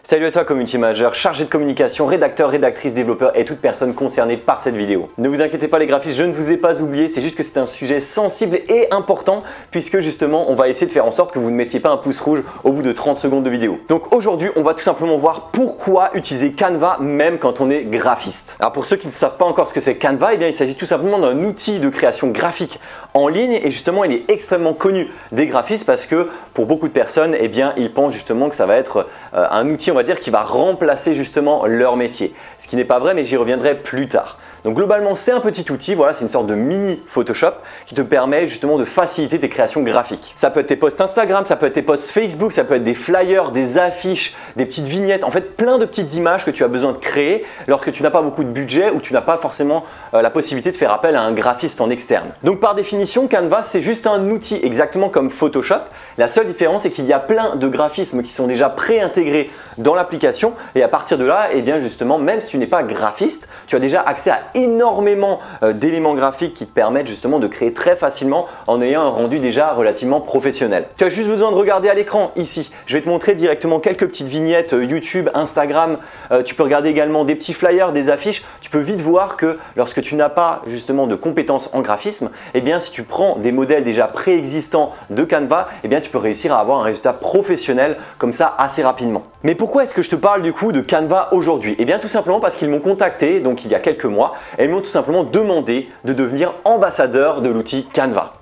Salut à toi community manager, chargé de communication, rédacteur, rédactrice, développeur et toute personne concernée par cette vidéo. Ne vous inquiétez pas les graphistes, je ne vous ai pas oublié, c'est juste que c'est un sujet sensible et important puisque justement on va essayer de faire en sorte que vous ne mettiez pas un pouce rouge au bout de 30 secondes de vidéo. Donc aujourd'hui on va tout simplement voir pourquoi utiliser Canva même quand on est graphiste. Alors pour ceux qui ne savent pas encore ce que c'est Canva, il s'agit tout simplement d'un outil de création graphique en ligne et justement il est extrêmement connu des graphistes parce que pour beaucoup de personnes ils pensent justement que ça va être un outil on va dire qui va remplacer justement leur métier. Ce qui n'est pas vrai mais j'y reviendrai plus tard. Donc globalement c'est un petit outil, voilà, c'est une sorte de mini Photoshop qui te permet justement de faciliter tes créations graphiques. Ça peut être tes posts Instagram, ça peut être tes posts Facebook, ça peut être des flyers, des affiches, des petites vignettes, en fait plein de petites images que tu as besoin de créer lorsque tu n'as pas beaucoup de budget ou tu n'as pas forcément la possibilité de faire appel à un graphiste en externe. Donc par définition Canva c'est juste un outil exactement comme Photoshop. La seule différence c'est qu'il y a plein de graphismes qui sont déjà pré-intégrés dans l'application et à partir de là, justement même si tu n'es pas graphiste, tu as déjà accès à énormément d'éléments graphiques qui te permettent justement de créer très facilement en ayant un rendu déjà relativement professionnel. Tu as juste besoin de regarder à l'écran ici. Je vais te montrer directement quelques petites vignettes YouTube, Instagram. Tu peux regarder également des petits flyers, des affiches. Tu peux vite voir que lorsque tu n'as pas justement de compétences en graphisme, si tu prends des modèles déjà préexistants de Canva, tu peux réussir à avoir un résultat professionnel comme ça assez rapidement. Mais pourquoi est-ce que je te parle du coup de Canva aujourd'hui? Tout simplement parce qu'ils m'ont contacté donc il y a quelques mois et ils m'ont tout simplement demandé de devenir ambassadeur de l'outil Canva.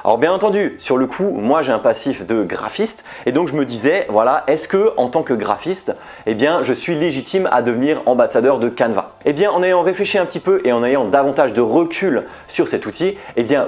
Alors bien entendu, sur le coup, moi j'ai un passif de graphiste et donc je me disais, voilà, est-ce que en tant que graphiste, je suis légitime à devenir ambassadeur de Canva? En ayant réfléchi un petit peu et en ayant davantage de recul sur cet outil,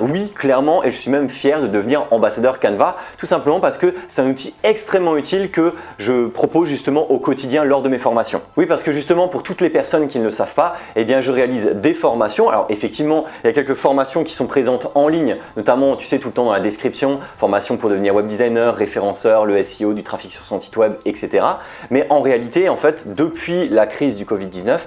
oui, clairement, et je suis même fier de devenir ambassadeur Canva, tout simplement parce que c'est un outil extrêmement utile que je propose justement au quotidien lors de mes formations. Oui, parce que justement pour toutes les personnes qui ne le savent pas, je réalise des formations. Alors effectivement, il y a quelques formations qui sont présentes en ligne, notamment, tu sais, tout le temps dans la description, formation pour devenir web designer, référenceur, le SEO, du trafic sur son site web, etc. Mais en réalité, en fait, depuis la crise du Covid-19,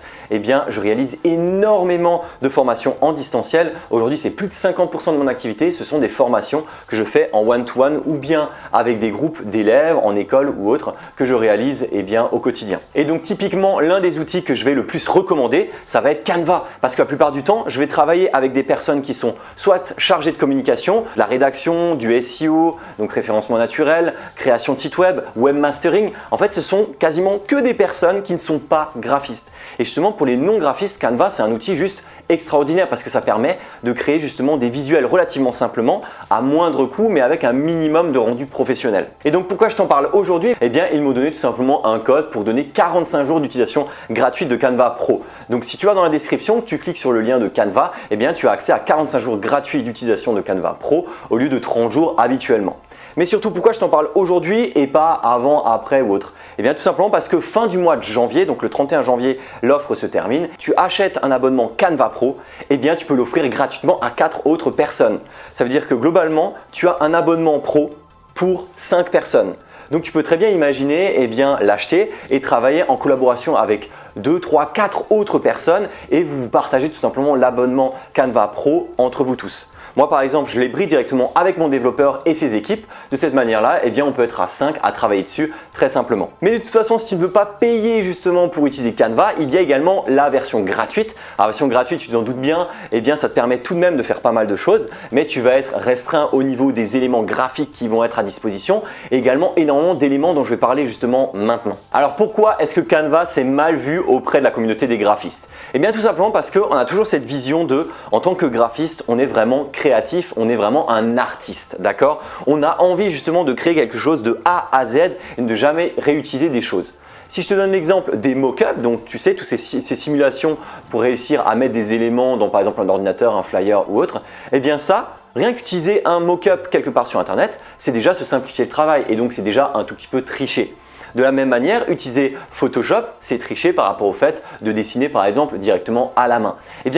je réalise énormément de formations en distanciel. Aujourd'hui, c'est plus de 50% de mon activité. Ce sont des formations que je fais en one-to-one ou bien avec des groupes d'élèves en école ou autre que je réalise au quotidien. Et donc typiquement, l'un des outils que je vais le plus recommander, ça va être Canva. Parce que la plupart du temps, je vais travailler avec des personnes qui sont soit chargées de communication, la rédaction, du SEO, donc référencement naturel, création de site web, webmastering. En fait, ce sont quasiment que des personnes qui ne sont pas graphistes. Et justement, pour les non-graphistes, Canva, c'est un outil juste extraordinaire parce que ça permet de créer justement des visuels relativement simplement, à moindre coût, mais avec un minimum de rendu professionnel. Et donc, pourquoi je t'en parle aujourd'hui? Ils m'ont donné tout simplement un code pour donner 45 jours d'utilisation gratuite de Canva Pro. Donc, si tu vas dans la description, tu cliques sur le lien de Canva, tu as accès à 45 jours gratuits d'utilisation de Canva Pro au lieu de 30 jours habituellement. Mais surtout, pourquoi je t'en parle aujourd'hui et pas avant, après ou autre? Tout simplement parce que fin du mois de janvier, donc le 31 janvier, l'offre se termine. Tu achètes un abonnement Canva Pro, tu peux l'offrir gratuitement à 4 autres personnes. Ça veut dire que globalement, tu as un abonnement pro pour 5 personnes. Donc tu peux très bien imaginer l'acheter et travailler en collaboration avec 2, 3, 4 autres personnes et vous partagez tout simplement l'abonnement Canva Pro entre vous tous. Moi par exemple, je l'ai pris directement avec mon développeur et ses équipes. De cette manière-là, on peut être à 5 à travailler dessus très simplement. Mais de toute façon, si tu ne veux pas payer justement pour utiliser Canva, il y a également la version gratuite. La version gratuite, tu t'en doutes bien, ça te permet tout de même de faire pas mal de choses, mais tu vas être restreint au niveau des éléments graphiques qui vont être à disposition et également énormément d'éléments dont je vais parler justement maintenant. Alors pourquoi est-ce que Canva c'est mal vu auprès de la communauté des graphistes? Tout simplement parce qu'on a toujours cette vision en tant que graphiste, on est vraiment créatif, on est vraiment un artiste, d'accord? On a envie justement de créer quelque chose de A à Z et de ne jamais réutiliser des choses. Si je te donne l'exemple des mock-ups, donc tu sais, toutes ces simulations pour réussir à mettre des éléments dans par exemple un ordinateur, un flyer ou autre, rien qu'utiliser un mock-up quelque part sur internet, c'est déjà se simplifier le travail et donc c'est déjà un tout petit peu tricher. De la même manière, utiliser Photoshop, c'est tricher par rapport au fait de dessiner par exemple directement à la main.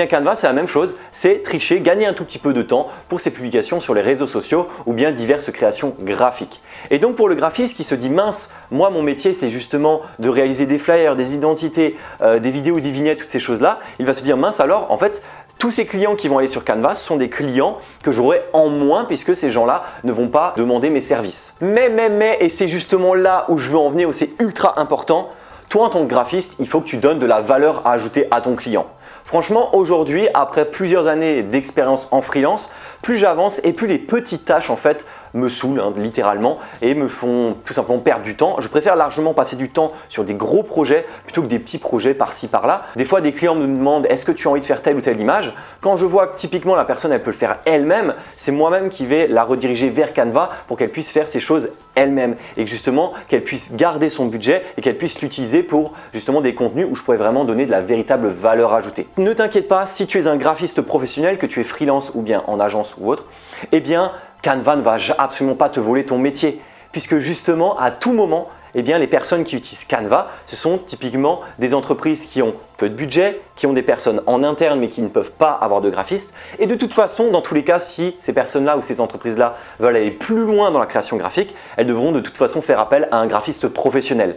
Canva, c'est la même chose, c'est tricher, gagner un tout petit peu de temps pour ses publications sur les réseaux sociaux ou bien diverses créations graphiques. Et donc pour le graphiste qui se dit mince, moi mon métier c'est justement de réaliser des flyers, des identités, des vidéos, des vignettes, toutes ces choses-là, il va se dire mince alors en fait, tous ces clients qui vont aller sur Canva sont des clients que j'aurai en moins puisque ces gens-là ne vont pas demander mes services. Mais, et c'est justement là où je veux en venir, où c'est ultra important, toi en tant que graphiste, il faut que tu donnes de la valeur à ajouter à ton client. Franchement, aujourd'hui, après plusieurs années d'expérience en freelance, plus j'avance et plus les petites tâches en fait me saoulent littéralement et me font tout simplement perdre du temps. Je préfère largement passer du temps sur des gros projets plutôt que des petits projets par-ci par-là. Des fois, des clients me demandent est-ce que tu as envie de faire telle ou telle image. Quand je vois que typiquement la personne elle peut le faire elle-même, c'est moi-même qui vais la rediriger vers Canva pour qu'elle puisse faire ces choses elle-même et que justement qu'elle puisse garder son budget et qu'elle puisse l'utiliser pour justement des contenus où je pourrais vraiment donner de la véritable valeur ajoutée. Ne t'inquiète pas, si tu es un graphiste professionnel, que tu es freelance ou bien en agence ou autre, eh bien Canva ne va absolument pas te voler ton métier puisque justement à tout moment, eh bien, les personnes qui utilisent Canva, ce sont typiquement des entreprises qui ont peu de budget, qui ont des personnes en interne mais qui ne peuvent pas avoir de graphiste. Et de toute façon, dans tous les cas, si ces personnes-là ou ces entreprises-là veulent aller plus loin dans la création graphique, elles devront de toute façon faire appel à un graphiste professionnel.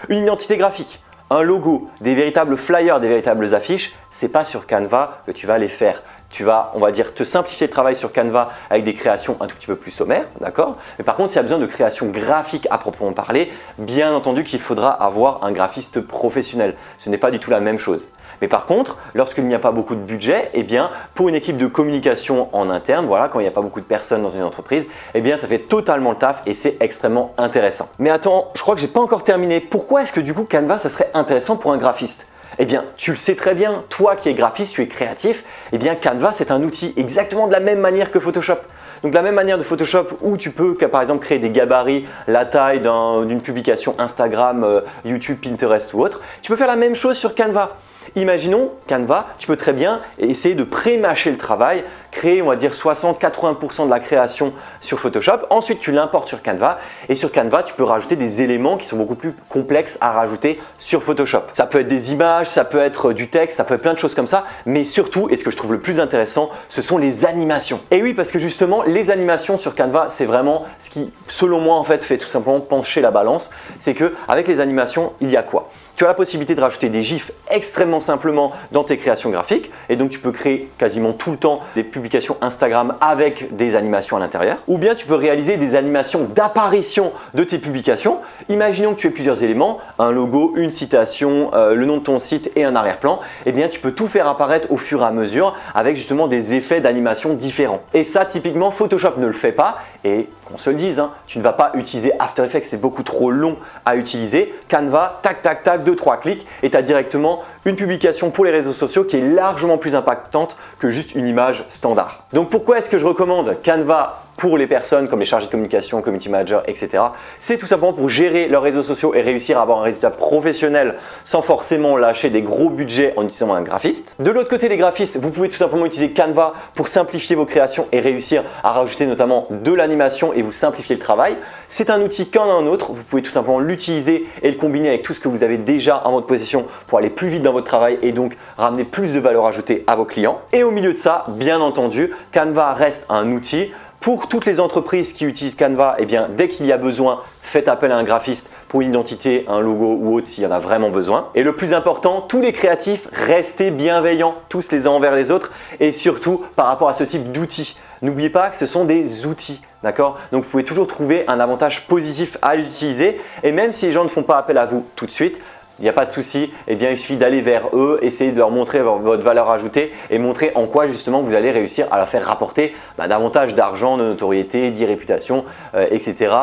Une identité graphique, un logo, des véritables flyers, des véritables affiches, ce n'est pas sur Canva que tu vas les faire. Tu vas, on va dire, te simplifier le travail sur Canva avec des créations un tout petit peu plus sommaires, d'accord? Mais par contre, s'il y a besoin de création graphique à proprement parler, bien entendu qu'il faudra avoir un graphiste professionnel. Ce n'est pas du tout la même chose. Mais par contre, lorsqu'il n'y a pas beaucoup de budget, eh bien, pour une équipe de communication en interne, voilà, quand il n'y a pas beaucoup de personnes dans une entreprise, eh bien, ça fait totalement le taf et c'est extrêmement intéressant. Mais attends, je crois que j'ai pas encore terminé. Pourquoi est-ce que du coup Canva, ça serait intéressant pour un graphiste? Eh bien, tu le sais très bien, toi qui es graphiste, tu es créatif, eh bien Canva c'est un outil exactement de la même manière que Photoshop. Donc de la même manière de Photoshop où tu peux par exemple créer des gabarits, la taille d'une publication Instagram, YouTube, Pinterest ou autre, tu peux faire la même chose sur Canva. Imaginons Canva, tu peux très bien essayer de pré-mâcher le travail, créer on va dire 60-80% de la création sur Photoshop. Ensuite, tu l'importes sur Canva et sur Canva, tu peux rajouter des éléments qui sont beaucoup plus complexes à rajouter sur Photoshop. Ça peut être des images, ça peut être du texte, ça peut être plein de choses comme ça. Mais surtout, et ce que je trouve le plus intéressant, ce sont les animations. Et oui, parce que justement, les animations sur Canva, c'est vraiment ce qui, selon moi, en fait, fait tout simplement pencher la balance. C'est qu'avec les animations, il y a quoi? Tu as la possibilité de rajouter des gifs extrêmement simplement dans tes créations graphiques et donc tu peux créer quasiment tout le temps des publications Instagram avec des animations à l'intérieur. Ou bien tu peux réaliser des animations d'apparition de tes publications. Imaginons que tu aies plusieurs éléments, un logo, une citation, le nom de ton site et un arrière-plan. Eh bien tu peux tout faire apparaître au fur et à mesure avec justement des effets d'animation différents. Et ça typiquement Photoshop ne le fait pas et qu'on se le dise, tu ne vas pas utiliser After Effects, c'est beaucoup trop long à utiliser. Canva, tac tac tac, 2-3 clics et tu as directement une publication pour les réseaux sociaux qui est largement plus impactante que juste une image standard. Donc pourquoi est-ce que je recommande Canva pour les personnes comme les chargés de communication, community managers, etc. C'est tout simplement pour gérer leurs réseaux sociaux et réussir à avoir un résultat professionnel sans forcément lâcher des gros budgets en utilisant un graphiste. De l'autre côté, les graphistes, vous pouvez tout simplement utiliser Canva pour simplifier vos créations et réussir à rajouter notamment de l'animation et vous simplifier le travail. C'est un outil qu'en un autre, vous pouvez tout simplement l'utiliser et le combiner avec tout ce que vous avez déjà en votre possession pour aller plus vite dans votre travail et donc ramener plus de valeur ajoutée à vos clients. Et au milieu de ça, bien entendu, Canva reste un outil. Pour toutes les entreprises qui utilisent Canva, eh bien, dès qu'il y a besoin, faites appel à un graphiste pour une identité, un logo ou autre s'il y en a vraiment besoin. Et le plus important, tous les créatifs, restez bienveillants tous les uns envers les autres et surtout par rapport à ce type d'outils. N'oubliez pas que ce sont des outils, d'accord? Donc vous pouvez toujours trouver un avantage positif à les utiliser et même si les gens ne font pas appel à vous tout de suite, il n'y a pas de souci, eh bien, il suffit d'aller vers eux, essayer de leur montrer votre valeur ajoutée et montrer en quoi justement vous allez réussir à leur faire rapporter davantage d'argent, de notoriété, d'irréputation, etc.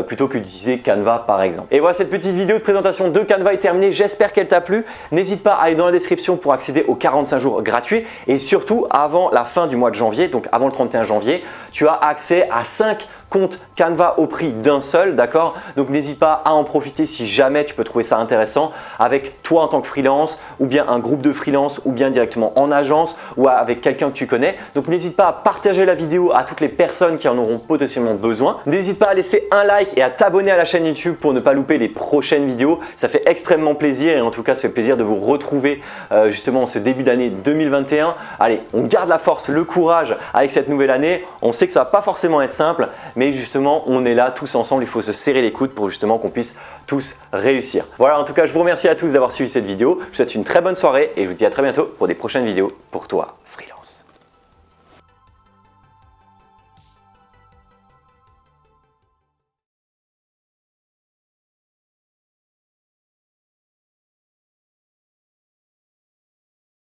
Plutôt que d'utiliser Canva par exemple. Et voilà, cette petite vidéo de présentation de Canva est terminée, j'espère qu'elle t'a plu. N'hésite pas à aller dans la description pour accéder aux 45 jours gratuits et surtout avant la fin du mois de janvier, donc avant le 31 janvier, tu as accès à 5 compte Canva au prix d'un seul, d'accord? Donc n'hésite pas à en profiter si jamais tu peux trouver ça intéressant avec toi en tant que freelance ou bien un groupe de freelance ou bien directement en agence ou avec quelqu'un que tu connais. Donc n'hésite pas à partager la vidéo à toutes les personnes qui en auront potentiellement besoin. N'hésite pas à laisser un like et à t'abonner à la chaîne YouTube pour ne pas louper les prochaines vidéos. Ça fait extrêmement plaisir et en tout cas ça fait plaisir de vous retrouver justement en ce début d'année 2021. Allez, on garde la force, le courage avec cette nouvelle année. On sait que ça va pas forcément être simple, mais justement on est là tous ensemble, il faut se serrer les coudes pour justement qu'on puisse tous réussir. Voilà, en tout cas je vous remercie à tous d'avoir suivi cette vidéo, je vous souhaite une très bonne soirée et je vous dis à très bientôt pour des prochaines vidéos pour toi freelance.